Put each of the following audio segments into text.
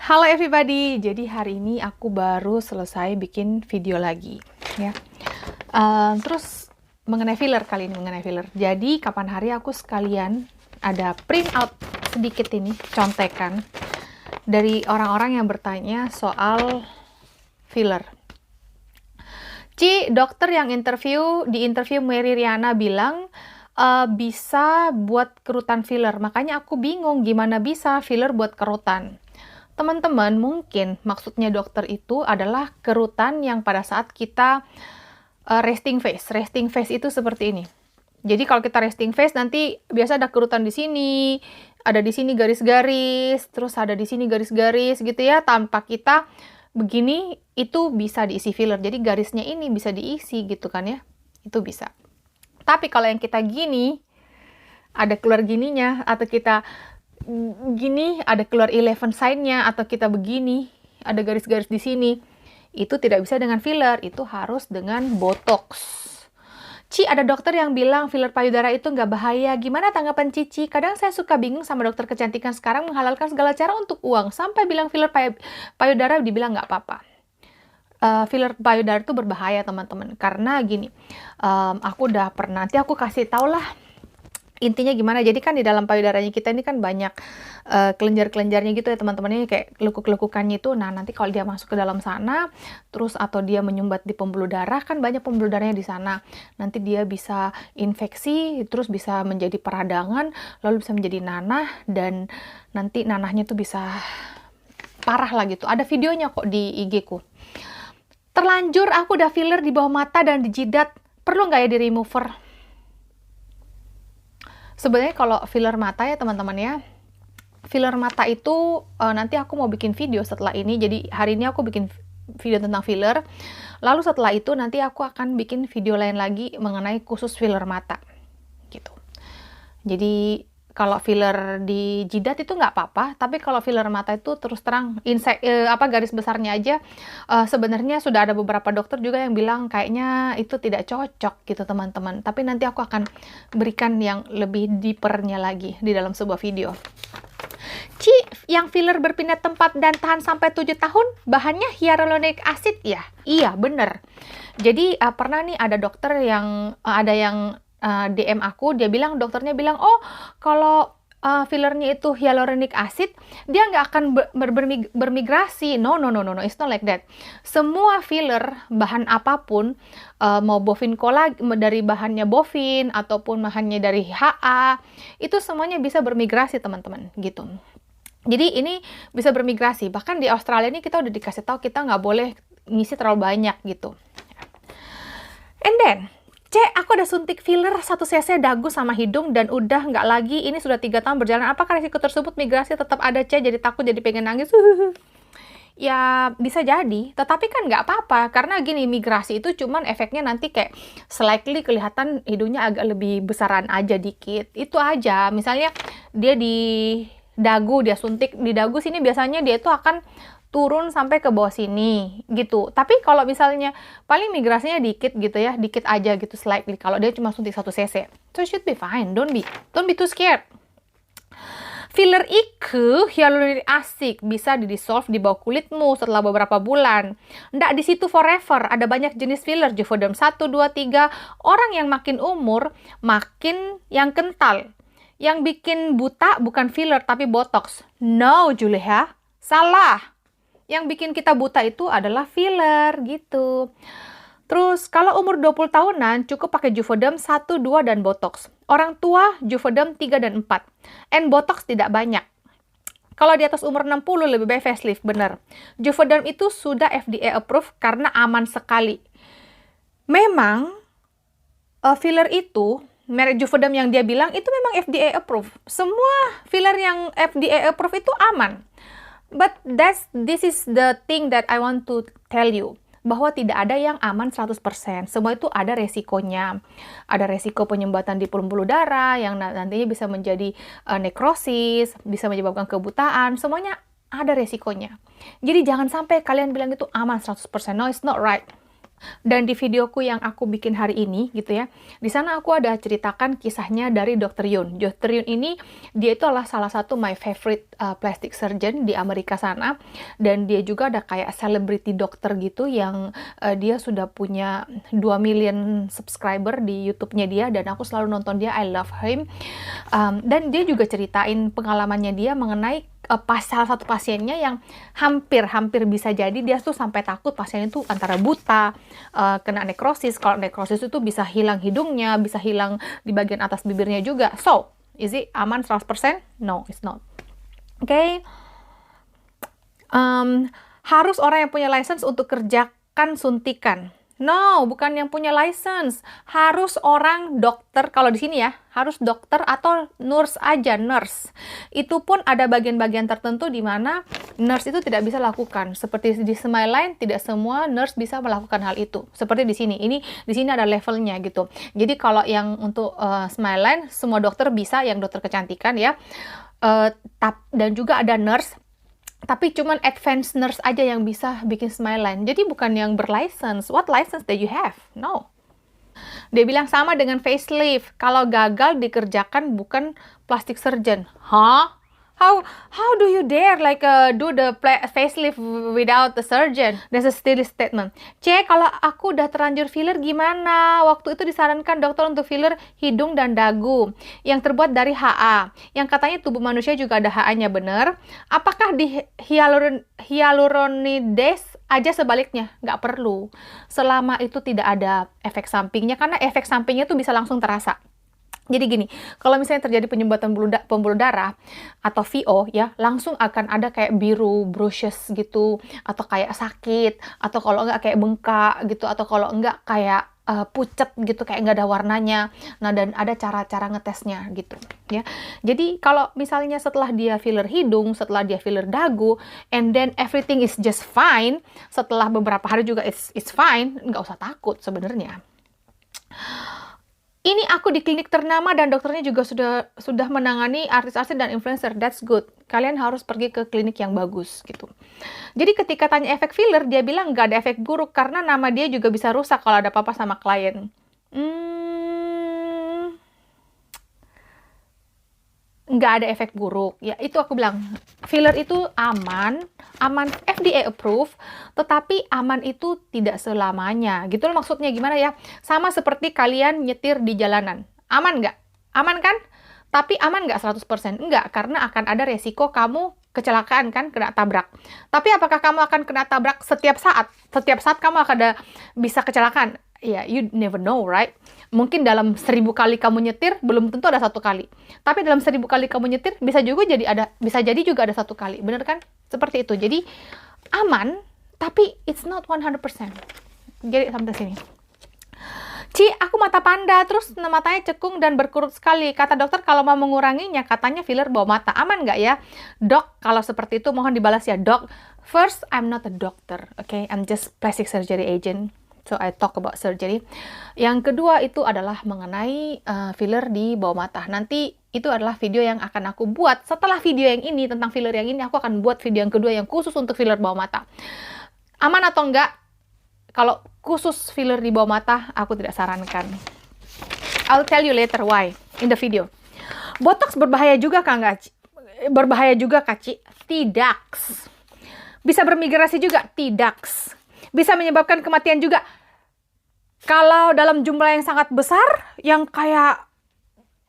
Halo everybody, jadi hari ini aku baru selesai bikin video lagi, ya. Terus mengenai filler kali ini, mengenai filler. Jadi kapan hari aku sekalian ada print out sedikit ini, contekan dari orang-orang yang bertanya soal filler. Dokter yang di interview Mary Riana bilang bisa buat kerutan filler. Makanya aku bingung gimana bisa filler buat kerutan. Teman-teman, mungkin maksudnya dokter itu adalah kerutan yang pada saat kita resting face. Resting face itu seperti ini. Jadi kalau kita resting face nanti biasa ada kerutan di sini, ada di sini garis-garis, terus ada di sini garis-garis gitu ya, tanpa kita begini itu bisa diisi filler. Jadi garisnya ini bisa diisi gitu kan ya. Itu bisa. Tapi kalau yang kita gini, ada keluar gininya, atau kita gini, ada keluar 11 sign-nya, atau kita begini, ada garis-garis di sini, itu tidak bisa dengan filler, itu harus dengan botox. Ada dokter yang bilang filler payudara itu nggak bahaya. Gimana tanggapan Cici? Kadang saya suka bingung sama dokter kecantikan sekarang menghalalkan segala cara untuk uang, sampai bilang filler payudara dibilang nggak apa-apa. Filler payudara itu berbahaya teman-teman, karena gini, aku udah pernah, nanti aku kasih tau lah intinya gimana. Jadi kan di dalam payudaranya kita ini kan banyak kelenjar-kelenjarnya gitu ya teman-teman, ini kayak lekuk-lekukannya itu. Nah nanti kalau dia masuk ke dalam sana terus atau dia menyumbat di pembuluh darah, kan banyak pembuluh darahnya di sana, nanti dia bisa infeksi, terus bisa menjadi peradangan, lalu bisa menjadi nanah, dan nanti nanahnya tuh bisa parah lah gitu. Ada videonya kok di IG ku. Terlanjur aku udah filler di bawah mata dan di jidat, perlu nggak ya di remover? Sebenarnya kalau filler mata ya teman-teman ya, filler mata itu nanti aku mau bikin video setelah ini. Jadi hari ini aku bikin video tentang filler, lalu setelah itu nanti aku akan bikin video lain lagi mengenai khusus filler mata gitu. Jadi kalau filler di jidat itu nggak apa-apa, tapi kalau filler mata itu terus terang garis besarnya aja, sebenarnya sudah ada beberapa dokter juga yang bilang kayaknya itu tidak cocok gitu teman-teman. Tapi nanti aku akan berikan yang lebih deeper-nya lagi di dalam sebuah video. Yang filler berpindah tempat dan tahan sampai 7 tahun, bahannya hyaluronic acid ya? Iya, bener. Jadi pernah nih ada dokter yang DM aku, dokternya bilang, oh kalau fillernya itu hyaluronic acid, dia nggak akan bermigrasi. No, it's not like that. Semua filler, bahan apapun, mau bovin dari bahannya bovin, ataupun bahannya dari HA, itu semuanya bisa bermigrasi teman-teman, gitu. Jadi ini bisa bermigrasi, bahkan di Australia ini kita udah dikasih tahu kita nggak boleh ngisi terlalu banyak gitu. And then, aku udah suntik filler 1 cc dagu sama hidung dan udah nggak lagi, ini sudah 3 tahun berjalan. Apakah risiko tersebut migrasi tetap ada, jadi takut, jadi pengen nangis? Ya bisa jadi, tetapi kan nggak apa-apa, karena gini, migrasi itu cuman efeknya nanti kayak slightly kelihatan hidungnya agak lebih besaran aja dikit, itu aja. Misalnya dia di dagu, dia suntik di dagu sini, biasanya dia itu akan turun sampai ke bawah sini gitu. Tapi kalau misalnya paling migrasinya dikit gitu ya, dikit aja gitu, slightly, kalau dia cuma suntik 1 cc, so it should be fine. Don't be too scared. Filler itu hyaluronic acid bisa didissolve di bawah kulitmu setelah beberapa bulan. Nggak di situ forever, ada banyak jenis filler, Juvederm 1, 2, 3. Orang yang makin umur makin yang kental. Yang bikin buta bukan filler tapi botox. No, Julia, salah. Yang bikin kita buta itu adalah filler gitu. Terus kalau umur 20 tahunan cukup pakai Juvederm 1, 2 dan botox. Orang tua Juvederm 3 dan 4. And botox tidak banyak. Kalau di atas umur 60 lebih baik facelift, bener. Juvederm itu sudah FDA approved karena aman sekali. Memang filler itu, merek Juvederm yang dia bilang itu memang FDA approved. Semua filler yang FDA approved itu aman. But this is the thing that I want to tell you, bahwa tidak ada yang aman 100%. Semua itu ada resikonya. Ada resiko penyumbatan di pembuluh darah yang nantinya bisa menjadi nekrosis, bisa menyebabkan kebutaan, semuanya ada resikonya. Jadi jangan sampai kalian bilang itu aman 100%. No, it's not right. Dan di videoku yang aku bikin hari ini gitu ya, di sana aku ada ceritakan kisahnya dari Dr. Yun. Dr. Yun ini dia itu adalah salah satu my favorite plastic surgeon di Amerika sana, dan dia juga ada kayak celebrity dokter gitu yang dia sudah punya 2 million subscriber di YouTube-nya dia, dan aku selalu nonton dia, I love him. Dan dia juga ceritain pengalamannya dia mengenai salah satu pasiennya yang hampir bisa jadi dia tuh sampai takut pasiennya tuh antara buta, kena nekrosis. Kalau nekrosis itu bisa hilang hidungnya, bisa hilang di bagian atas bibirnya juga. So, is it aman 100%? No, it's not. Oke. Harus orang yang punya license untuk kerjakan suntikan. No, bukan yang punya license. Harus orang dokter, kalau di sini ya, harus dokter atau nurse aja, nurse. Itu pun ada bagian-bagian tertentu di mana nurse itu tidak bisa lakukan. Seperti di Smileline, tidak semua nurse bisa melakukan hal itu. Seperti di sini. Di sini ada levelnya gitu. Jadi kalau yang untuk Smileline, semua dokter bisa, yang dokter kecantikan ya. Dan juga ada nurse. Tapi cuman advanced nurse aja yang bisa bikin Smileline. Jadi bukan yang berlicense. What license that you have? No. Dia bilang sama dengan facelift. Kalau gagal dikerjakan bukan plastic surgeon. Hah? How do you dare do the facelift without the surgeon? That's a silly statement. Kalau aku udah terlanjur filler gimana? Waktu itu disarankan dokter untuk filler hidung dan dagu yang terbuat dari HA. Yang katanya tubuh manusia juga ada HA-nya, bener? Apakah di hyaluronidase aja sebaliknya? Nggak perlu. Selama itu tidak ada efek sampingnya, karena efek sampingnya tuh bisa langsung terasa. Jadi gini, kalau misalnya terjadi penyumbatan pembuluh darah atau VO ya, langsung akan ada kayak biru, brushes gitu, atau kayak sakit, atau kalau enggak kayak bengkak gitu, atau kalau enggak kayak pucet gitu, kayak nggak ada warnanya. Nah, dan ada cara-cara ngetesnya gitu ya. Jadi kalau misalnya setelah dia filler hidung, setelah dia filler dagu, and then everything is just fine, setelah beberapa hari juga it's fine, nggak usah takut sebenarnya. Ini aku di klinik ternama dan dokternya juga sudah menangani artis-artis dan influencer. That's good. Kalian harus pergi ke klinik yang bagus gitu. Jadi ketika tanya efek filler, dia bilang nggak ada efek buruk karena nama dia juga bisa rusak kalau ada apa-apa sama klien. Nggak ada efek buruk. Ya itu aku bilang, filler itu aman FDA approve, tetapi aman itu tidak selamanya. Gitu loh maksudnya, gimana ya? Sama seperti kalian nyetir di jalanan. Aman nggak? Aman kan? Tapi aman nggak 100%? Enggak, karena akan ada resiko kamu kecelakaan kan, kena tabrak. Tapi apakah kamu akan kena tabrak setiap saat? Setiap saat kamu akan bisa kecelakaan? Ya, you never know, right? Mungkin dalam 1000 kali kamu nyetir, belum tentu ada 1 kali. Tapi dalam 1000 kali kamu nyetir, bisa jadi juga ada 1 kali. Bener kan? Seperti itu. Jadi, aman, tapi it's not 100%. Jadi, sampai sini. Aku mata panda, terus matanya cekung dan berkerut sekali. Kata dokter kalau mau menguranginya, katanya filler bawah mata. Aman nggak ya? Dok, kalau seperti itu mohon dibalas ya, dok. First, I'm not a doctor, okay? I'm just plastic surgery agent. So, I talk about surgery. Yang kedua itu adalah mengenai filler di bawah mata. Nanti itu adalah video yang akan aku buat. Setelah video yang ini, tentang filler yang ini, aku akan buat video yang kedua yang khusus untuk filler bawah mata. Aman atau enggak? Kalau khusus filler di bawah mata, aku tidak sarankan. I'll tell you later why in the video. Botox berbahaya juga kah enggak? Berbahaya juga kah, Ci? Tidak. Bisa bermigrasi juga? Tidak. Bisa menyebabkan kematian juga. Kalau dalam jumlah yang sangat besar, yang kayak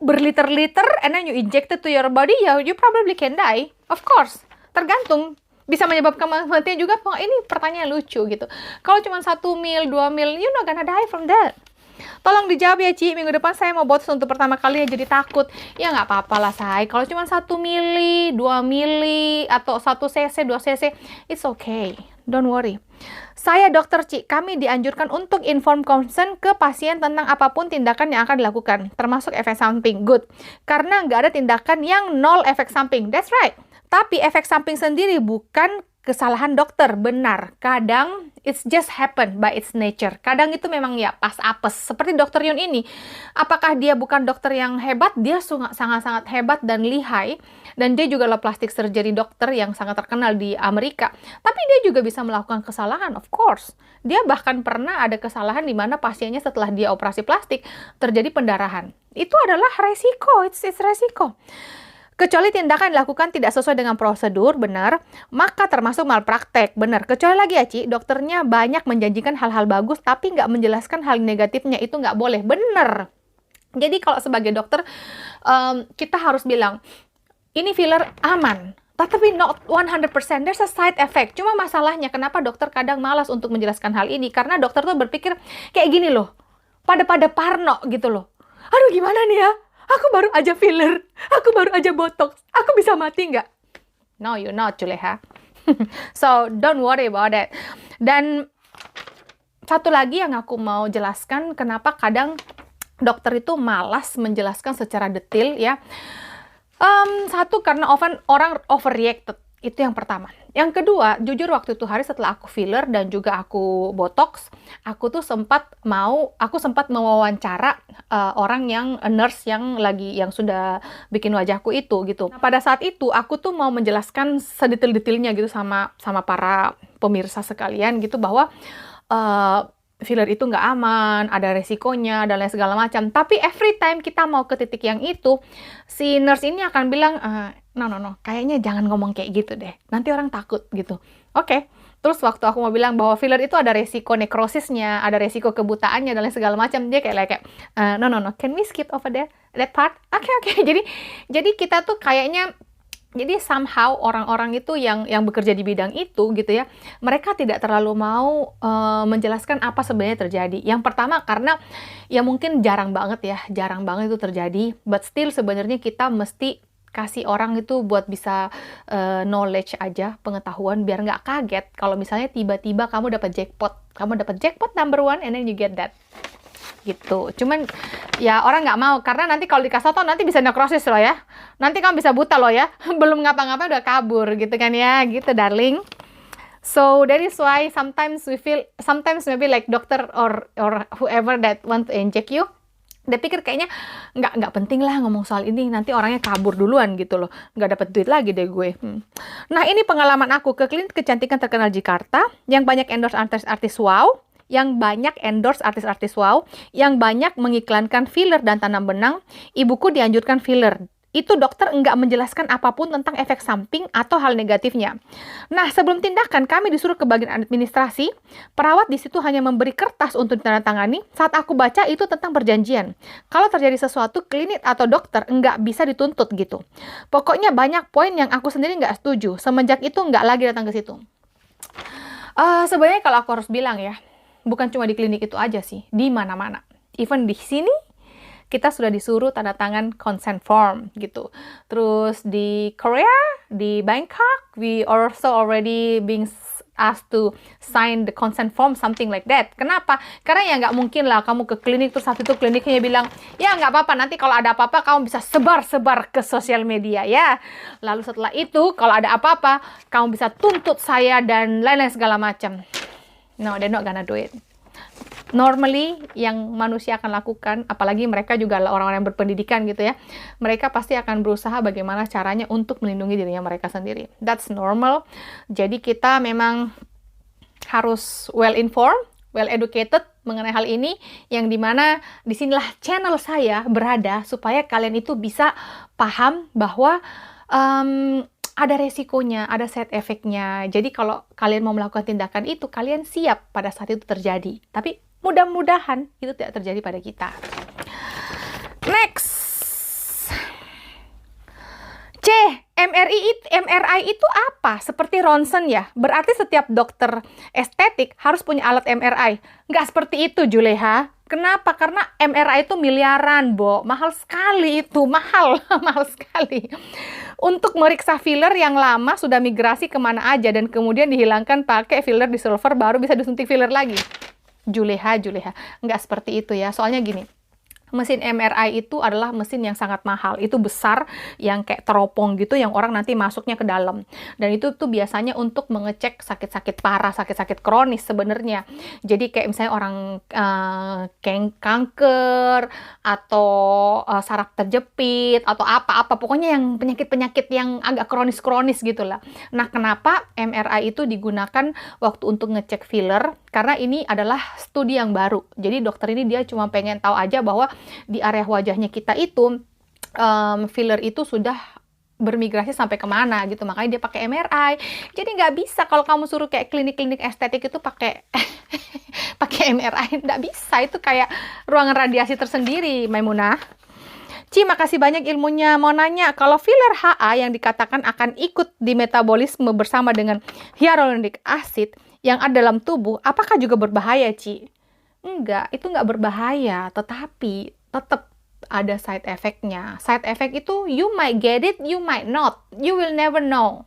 berliter-liter, and then you inject it to your body, you probably can die. Of course. Tergantung. Bisa menyebabkan kematian juga. Ini pertanyaan lucu gitu. Kalau cuma 1 mil, 2 mil, you're not gonna die from that. Tolong dijawab ya, Ci. Minggu depan saya mau botox untuk pertama kali jadi takut. Ya nggak apa-apa lah, say. Kalau cuma 1 mili, 2 mili, atau 1 cc, 2 cc, it's okay. Don't worry. Saya Dokter Ci, kami dianjurkan untuk inform consent ke pasien tentang apapun tindakan yang akan dilakukan, termasuk efek samping. Good. Karena nggak ada tindakan yang nol efek samping. That's right. Tapi efek samping sendiri bukan kesalahan dokter, benar. Kadang it's just happen by its nature. Kadang itu memang ya pas apes. Seperti dokter Yun ini. Apakah dia bukan dokter yang hebat? Dia sangat-sangat hebat dan lihai. Dan dia juga adalah plastik surgery dokter yang sangat terkenal di Amerika. Tapi dia juga bisa melakukan kesalahan, of course. Dia bahkan pernah ada kesalahan di mana pasiennya setelah dia operasi plastik terjadi pendarahan. Itu adalah resiko, it's resiko. Kecuali tindakan dilakukan tidak sesuai dengan prosedur, benar, maka termasuk malpraktek, benar. Kecuali lagi ya, Ci, dokternya banyak menjanjikan hal-hal bagus, tapi nggak menjelaskan hal negatifnya, itu nggak boleh, benar. Jadi kalau sebagai dokter, kita harus bilang, ini filler aman, tapi not 100%, there's a side effect. Cuma masalahnya, kenapa dokter kadang malas untuk menjelaskan hal ini? Karena dokter tuh berpikir, kayak gini loh, pada parno gitu loh. Aduh gimana nih ya? Aku baru aja filler, aku baru aja botox, aku bisa mati nggak? No, you're not, Juleha. So, don't worry about it. Dan satu lagi yang aku mau jelaskan, kenapa kadang dokter itu malas menjelaskan secara detail ya. Satu, karena orang overreacted. Itu yang pertama. Yang kedua, jujur waktu itu hari setelah aku filler dan juga aku botox, aku sempat mewawancara orang yang nurse yang sudah bikin wajahku itu gitu. Nah, pada saat itu aku tuh mau menjelaskan sedetail-detailnya gitu sama para pemirsa sekalian gitu bahwa filler itu nggak aman, ada resikonya, dan lain segala macam. Tapi every time kita mau ke titik yang itu, si nurse ini akan bilang, no, kayaknya jangan ngomong kayak gitu deh. Nanti orang takut gitu. Oke. Terus waktu aku mau bilang bahwa filler itu ada resiko nekrosisnya, ada resiko kebutaannya, dan lain segala macam, dia kayak, no, can we skip over there, that part? Oke. Jadi kita tuh kayaknya, jadi somehow orang-orang itu yang bekerja di bidang itu gitu ya, mereka tidak terlalu mau menjelaskan apa sebenarnya terjadi. Yang pertama karena ya mungkin jarang banget itu terjadi, but still sebenarnya kita mesti kasih orang itu buat bisa knowledge aja, pengetahuan, biar nggak kaget kalau misalnya tiba-tiba kamu dapat jackpot number 1 and then you get that. Gitu. Cuman ya orang nggak mau karena nanti kalau dikasih tau nanti bisa nekrosis loh ya. Nanti kamu bisa buta loh ya. Belum ngapa-ngapa udah kabur gitu kan ya. Gitu darling. So that is why sometimes maybe like doctor or whoever that want to inject you, dia pikir kayaknya nggak penting lah ngomong soal ini, nanti orangnya kabur duluan gitu loh, nggak dapat duit lagi deh gue. Nah ini pengalaman aku ke klinik kecantikan terkenal Jakarta yang banyak endorse artis wow, yang banyak endorse artis-artis wow, yang banyak mengiklankan filler dan tanam benang. Ibuku dianjurkan filler. Itu dokter enggak menjelaskan apapun tentang efek samping atau hal negatifnya. Nah, sebelum tindakan, kami disuruh ke bagian administrasi. Perawat di situ hanya memberi kertas untuk ditandatangani. Saat aku baca, itu tentang perjanjian. Kalau terjadi sesuatu, klinik atau dokter enggak bisa dituntut gitu. Pokoknya banyak poin yang aku sendiri enggak setuju. Semenjak itu enggak lagi datang ke situ. Sebenarnya kalau aku harus bilang ya, bukan cuma di klinik itu aja sih, di mana-mana. Even di sini, kita sudah disuruh tanda tangan consent form gitu. Terus di Korea, di Bangkok, we also already being asked to sign the consent form, something like that. Kenapa? Karena ya nggak mungkin lah kamu ke klinik, terus saat itu kliniknya bilang, ya nggak apa-apa, nanti kalau ada apa-apa kamu bisa sebar-sebar ke sosial media ya. Lalu setelah itu, kalau ada apa-apa, kamu bisa tuntut saya dan lain-lain segala macam. No, they're not gonna do it. Normally, yang manusia akan lakukan, apalagi mereka juga adalah orang-orang yang berpendidikan gitu ya, mereka pasti akan berusaha bagaimana caranya untuk melindungi dirinya mereka sendiri. That's normal. Jadi kita memang harus well informed, well educated mengenai hal ini, yang dimana disinilah channel saya berada supaya kalian itu bisa paham bahwa ada resikonya, ada side effect-nya. Jadi kalau kalian mau melakukan tindakan itu, kalian siap pada saat itu terjadi. Tapi mudah-mudahan itu tidak terjadi pada kita. Next. C. MRI itu apa? Seperti ronsen ya? Berarti setiap dokter estetik harus punya alat MRI. Nggak seperti itu, Juleha. Kenapa? Karena MRI itu miliaran, Bo. Mahal sekali itu. Mahal sekali. Untuk meriksa filler yang lama sudah migrasi kemana aja dan kemudian dihilangkan pakai filler dissolver baru bisa disuntik filler lagi. Juleha. Nggak seperti itu ya. Soalnya gini. Mesin MRI itu adalah mesin yang sangat mahal. Itu besar, yang kayak teropong gitu, yang orang nanti masuknya ke dalam. Dan itu tuh biasanya untuk mengecek sakit-sakit parah, sakit-sakit kronis sebenarnya. Jadi kayak misalnya orang kanker, atau saraf terjepit, atau apa-apa. Pokoknya yang penyakit-penyakit yang agak kronis-kronis gitu lah. Nah, kenapa MRI itu digunakan waktu untuk ngecek filler? Karena ini adalah studi yang baru. Jadi dokter ini dia cuma pengen tahu aja bahwa di area wajahnya kita itu filler itu sudah bermigrasi sampai kemana gitu, makanya dia pakai MRI. Jadi nggak bisa kalau kamu suruh kayak klinik-klinik estetik itu pakai pakai MRI, nggak bisa, itu kayak ruangan radiasi tersendiri, Maimunah. Ci, makasih banyak ilmunya. Mau nanya, kalau filler HA yang dikatakan akan ikut di metabolisme bersama dengan hyaluronic acid yang ada dalam tubuh, apakah juga berbahaya, Ci? Enggak, itu nggak berbahaya, tetapi tetap ada side effect-nya. Side effect itu you might get it, you might not. You will never know.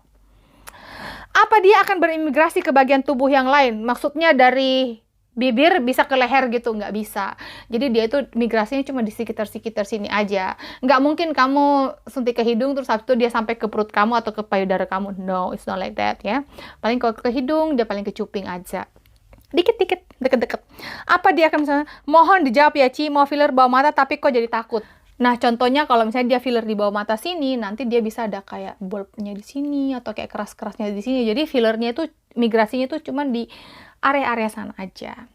Apa dia akan berimigrasi ke bagian tubuh yang lain? Maksudnya dari bibir bisa ke leher gitu? Nggak bisa. Jadi dia itu migrasinya cuma di sekitar-sekitar sini aja. Nggak mungkin kamu suntik ke hidung terus habis itu dia sampai ke perut kamu atau ke payudara kamu. No, it's not like that ya. Paling kalau ke hidung, dia paling ke cuping aja. Dikit-dikit, deket-deket. Apa dia akan misalnya, mohon dijawab ya Ci, mau filler bawah mata tapi kok jadi takut. Nah, contohnya kalau misalnya dia filler di bawah mata sini, nanti dia bisa ada kayak bulbnya di sini, atau kayak keras-kerasnya di sini. Jadi fillernya itu, migrasinya itu cuma di area-area sana aja.